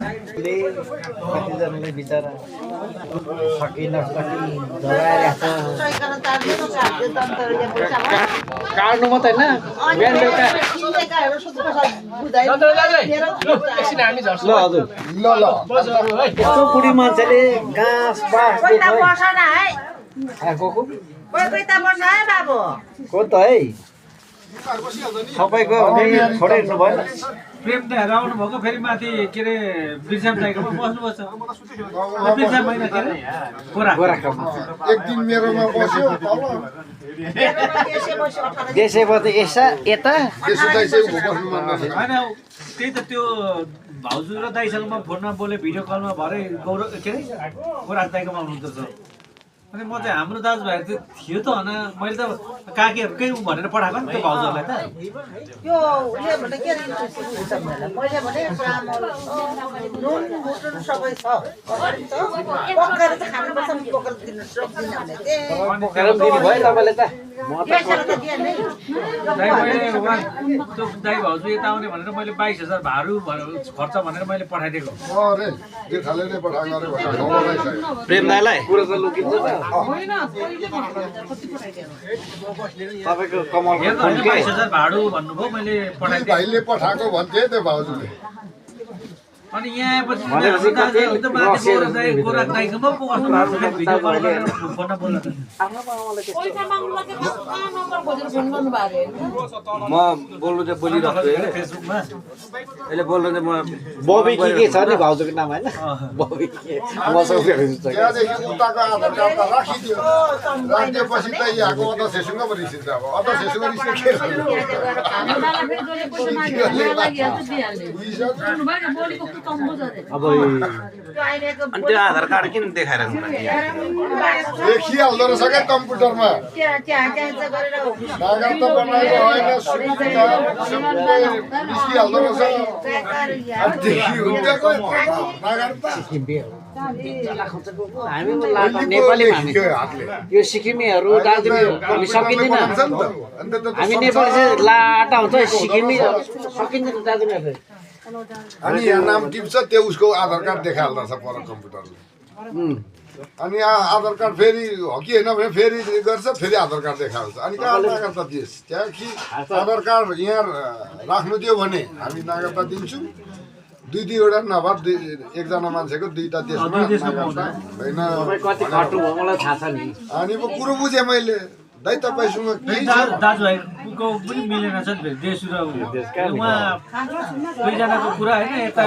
कतिजनाले बिचरा सकि नसकि धराइरहेको काट्नु मात्रै होइन बिहान बेलुका ल हजुर यस्तो बुढी मान्छेले घाँस बाँस को त है सबैको छोडै हिँड्नु भएन प्रेम दाइहरू आउनुभएको फेरि माथि के अरे बिर्साम दाइकोमा बस्नुपर्छ बिर्साम होइन के अरे गोराखामा एक दिन मेरोमा बस्यो देशैबाट यता होइन त्यही त त्यो भाउजू र दाइसँग म फोनमा बोले भिडियो कलमा भरे गौरव के अरे गोराख दाइकोमा हुनुहुँदो रहेछ अनि म चाहिँ हाम्रो दाजुभाइहरू त थियो त होइन मैले त काकीहरूकै भनेर पठाएको नि त्यो भाउजूहरूलाई त यो उले भने के मैले भने चामल नुन मुटुन सबै छ पकाएर त खानुपर्छ नि पकाएर दिन सक्दिन भने पकाएर दिनु भयो तपाईँले त म त दाइ मैले त्यो दाइ भाउजू यता आउने भनेर मैले 22,000 भाडु खर्च भनेर मैले पठाइदिएको अरे त्यो खाले नै पठाएको अरे भनेर प्रेम दाइलाई पुरो त लुकिन्छ त तपाईँको कमल 22,000 भाडु भन्नुभयो मैले पठाइदिएँ भाइले पठाएको भन्थे त्यो भाउजूले अनि यहाँ आएपछि दाजुहरू त माथि गोराख दाइकोमा पो कस्तो भिडियो कल गरेर फोनमा बोल्नु म बोल्नु चाहिँ बोलिरहेको छु होइन फेसबुकमा यसले बोल्नु चाहिँ म बबी के छ नि भाउजूको नाम होइन बबी के मसँग त्यहाँदेखि उताको आधार कार्ड त राखिदियो राखिदिएपछि त यहाँको अध्यक्षसँग पो रिसिन्छ अब अध्यक्षसँग रिसिन्छ के अब अनि त्यो आधार कार्ड किन देखाएर देखिहाल्दो रहेछ क्या कम्प्युटरमा कागज त बनाएको होइन निस्किहाल्दो रहेछ देखि हुन्छ हामी नेपाली यो सिक्किमेहरू दार्जिलिङ हामी सकिँदैन हामी नेपाली चाहिँ लाटा हुन्छ सिक्किमे सकिँदैन दार्जिलिङ अनि यहाँ नाम टिप्छ त्यो उसको आधार कार्ड देखाइहाल्दो रहेछ पर कम्प्युटरले अनि आधार कार्ड फेरि हो कि होइन भने फेरि गर्छ फेरि आधार कार्ड देखाउँछ अनि कहाँ नागरिकता दिएस त्यहाँ कि आधार कार्ड यहाँ राख्नु दियो भने हामी नागरिकता दिन्छौँ दुईवटा नभए एकजना मान्छेको दुईवटा देशमा नागरिकता होइन अनि म कुरो बुझेँ मैले दाइ तपाईँसँग दाजुभाइको पनि मिलेन छ नि देश र उहाँ दुईजनाको कुरा होइन यता